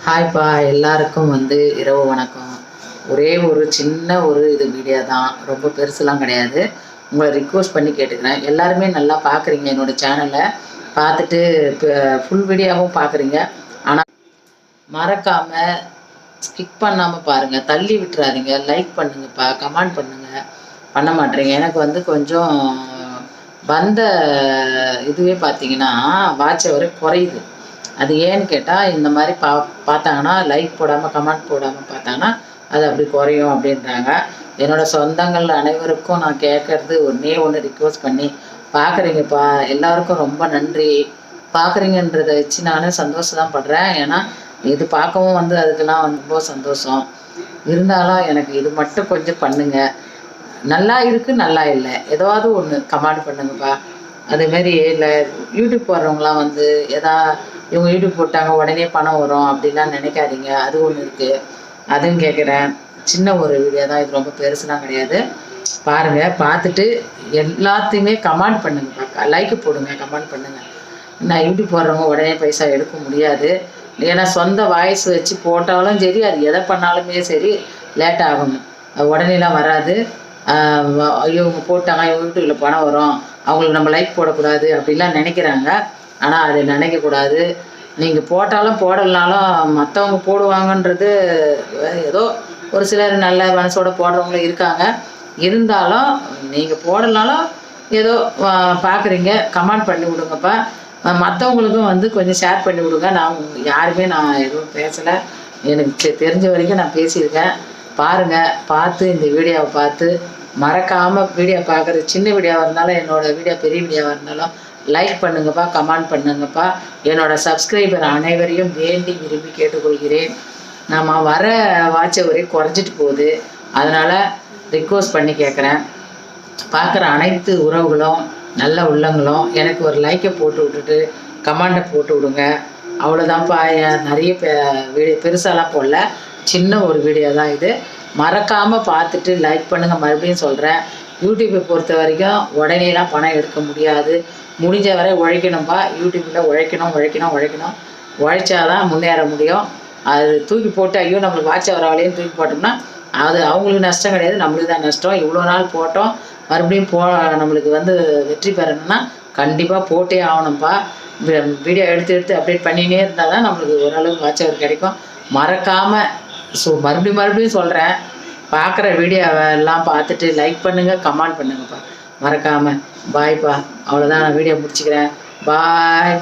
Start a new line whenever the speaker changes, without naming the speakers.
ஹாய்ப்பா, எல்லாருக்கும் இரவு வணக்கம். ஒரே ஒரு சின்ன இது வீடியோ தான், ரொம்ப பெருசுலாம் கிடையாது. உங்களை ரிக்வெஸ்ட் பண்ணி கேட்டுக்கிறேன். எல்லாருமே நல்லா பார்க்குறீங்க, என்னோடய சேனலை பார்த்துட்டு இப்போ ஃபுல் வீடியோவும் பார்க்குறீங்க. ஆனால் மறக்காமல் ஸ்கிப் பண்ணாமல் பாருங்கள், தள்ளி விட்டுறாதீங்க. லைக் பண்ணுங்கப்பா, கமெண்ட் பண்ணுங்கள். பண்ண மாட்டேறீங்க. எனக்கு கொஞ்சம் வந்த இதுவே பார்த்தீங்கன்னா வாட்ச் அவர் குறையுது. அது ஏன்னு கேட்டால், இந்த மாதிரி பார்த்தாங்கன்னா லைக் போடாமல் கமெண்ட் போடாமல் பார்த்தாங்கன்னா அது அப்படி குறையும் அப்படின்றாங்க. என்னோடய சொந்தங்கள் அனைவருக்கும் நான் கேட்குறது ஒன்று ரிக்வெஸ்ட் பண்ணி பார்க்குறீங்கப்பா, எல்லாருக்கும் ரொம்ப நன்றி. பார்க்குறீங்கன்றதை வச்சு நானும் சந்தோஷம் தான் படுறேன். ஏன்னா இது பார்க்கவும் அதுக்கெல்லாம் ரொம்ப சந்தோஷம். இருந்தாலும் எனக்கு இது மட்டும் கொஞ்சம் பண்ணுங்கள். நல்லா இருக்குது, நல்லா இல்லை, ஏதாவது ஒன்று கமெண்ட் பண்ணுங்கப்பா. அதேமாரி இல்லை யூடியூப் போடுறவங்களாம் இவங்க யூடியூப் போட்டாங்க உடனே பணம் வரும் அப்படிலாம் நினைக்காதீங்க. அது ஒன்று இருக்குது, அதுவும் கேட்குறேன். சின்ன ஒரு வீடியோ தான் இது, ரொம்ப பெருசுலாம் கிடையாது. பாருங்கள், பார்த்துட்டு எல்லாத்தையுமே கமெண்ட் பண்ணுங்கப்பா, லைக்கு போடுங்க, கமெண்ட் பண்ணுங்கள். நான் யூடியூப் போடுறவங்க உடனே பைசா எடுக்க முடியாது. ஏன்னா சொந்த வாய்ஸ் வச்சு போட்டாலும் சரி, அது எதை பண்ணாலுமே சரி லேட் ஆகும், உடனேலாம் வராது. இவங்க போட்டாங்க, இவங்க யூடியூப்பில் பணம் வரும், அவங்களுக்கு நம்ம லைக் போடக்கூடாது அப்படிலாம் நினைக்கிறாங்க. ஆனால் அது நினைக்கக்கூடாது. நீங்கள் போட்டாலும் போடலனாலும் மற்றவங்க போடுவாங்கன்றது ஏதோ ஒரு சிலர் நல்ல மனசோட போடுறவங்களும் இருக்காங்க. இருந்தாலும் நீங்கள் போடலனாலும் ஏதோ பார்க்குறீங்க, கமெண்ட் பண்ணி விடுங்கப்பா. மற்றவங்களுக்கும் கொஞ்சம் ஷேர் பண்ணி விடுங்க. நான் எதுவும் பேசலை, எனக்கு தெரிஞ்ச வரைக்கும் நான் பேசியிருக்கேன். பாருங்கள், பார்த்து இந்த வீடியோவை பார்த்து மறக்காமல் வீடியோ பார்க்குறது, சின்ன வீடியோவாக இருந்தாலும் என்னோடய வீடியோ பெரிய வீடியோவாக இருந்தாலும் லைக் பண்ணுங்கப்பா, கமெண்ட் பண்ணுங்கப்பா. என்னோடய சப்ஸ்கிரைபர் அனைவரையும் வேண்டி விரும்பி கேட்டுக்கொள்கிறேன். நம்ம வர வாட்சை வரை குறைஞ்சிட்டு போகுது, அதனால் ரிக்வெஸ்ட் பண்ணி கேட்குறேன். பார்க்குற அனைத்து உறவுகளும் நல்ல உள்ளங்களும் எனக்கு ஒரு லைக்கை போட்டு விட்டுட்டு கமெண்டை போட்டு விடுங்க. அவ்வளோதான்ப்பா. நிறைய வீடியோ பெருசாலாம் போடல, சின்ன ஒரு வீடியோ தான் இது. மறக்காமல் பார்த்துட்டு லைக் பண்ணுங்கள். மறுபடியும் சொல்கிறேன், யூடியூப்பை பொறுத்த வரைக்கும் உடனேலாம் பணம் எடுக்க முடியாது. முடிஞ்ச வரை உழைக்கணும்ப்பா. யூடியூப்பில் உழைக்கணும். உழைச்சாதான் முன்னேற முடியும். அது தூக்கி போட்டு ஐயோ நம்மளுக்கு வாட்ச் வரவாலேன்னு தூக்கி போட்டோம்னா அது அவங்களுக்கு நஷ்டம் கிடையாது, நம்மளுக்கு தான் நஷ்டம். இவ்வளோ நாள் போட்டோம், மறுபடியும் நம்மளுக்கு வெற்றி பெறணும்னா கண்டிப்பாக போட்டே ஆகணும்ப்பா. வீடியோ எடுத்து அப்டேட் பண்ணினே இருந்தால் தான் நம்மளுக்கு ஓரளவுக்கு வாட்ச் அவர் கிடைக்கும். மறக்காமல் மறுபடியும் சொல்கிறேன், பார்க்குற வீடியோவெல்லாம் பார்த்துட்டு லைக் பண்ணுங்கள், கமெண்ட் பண்ணுங்கப்பா, மறக்காமல். பாய்ப்பா. அவ்வளோதான், நான் வீடியோ முடிச்சுக்கிறேன். பாய்.